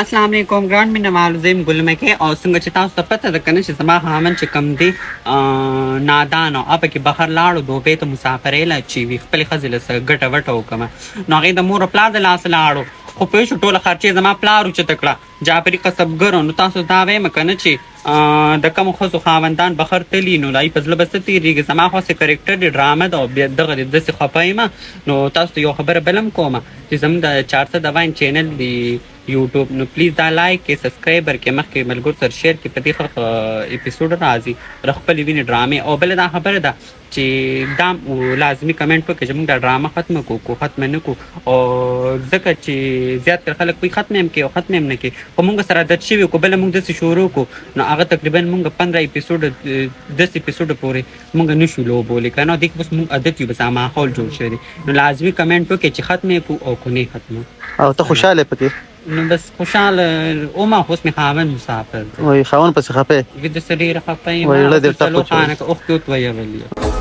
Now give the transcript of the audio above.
السلام علیکم ګران مینه والو، زه یم ګل مکۍ او څنګه چې تاسو ته پته ده که نه چې زما خاوند چې کوم دی نادان او پکې بهر لاړو دوبۍ ته مسافرۍ له چې وي خپلې ښځې له څه ګټه وټه وکړمه، نو هغې د مور او پلار د لاسه لاړو، خو پوه شو ټوله خرچې زما پلار اوچته کړه، جعفري قصبګر. نو تاسو دا وایم که نه چې د کومو ښځو خاوندان بهر تلي نو د هغوی په زړه به څه تېرېږي. زما خو هسې کرکټر دی، ډرامه ده او بیا دغه دی، داسې خفه یم. نو تاسو ته یو خبره بل هم کومه چې زموږ د 400 د واین چینل دی یوټیوب، نو پلیز دا لایک کې سبسکرایبر کې مخکې ملګرو سره شیر کې په دې ښه اپیسوډ راځي د خپلې وینې ډرامې. او بله دا خبره ده چې دا لازمي کمنټ وکړئ چې موږ دا ډرامه ختمه کړو ختمه نه کړو، او ځکه چې زیات تر خلک وایي ختمه هم کوي او ختمه هم نه کوي، خو موږ سره عادت شوي کو بله موږ داسې شروع کړو نو هغه تقریبا موږ 15 اپیسوډ 10 اپیسوډ پورې موږ نه شو لوبولی که نه، دې کې بس موږ عادت یو، بس ماحول جوړ شوی دی. نو لازمي کمنټ وکړئ چې ختمه یې کړو او که نه ختمه. او ته خوشاله پکې؟ نو بس خوشحاله اومه، خو اوس مې خاوند مسافر دی. وایي خاوند پسې خفه یې؟ زه داسې ډېره خفه یم، وایي زړه دې ټپ څلور خانه که اوښکې وتویولې.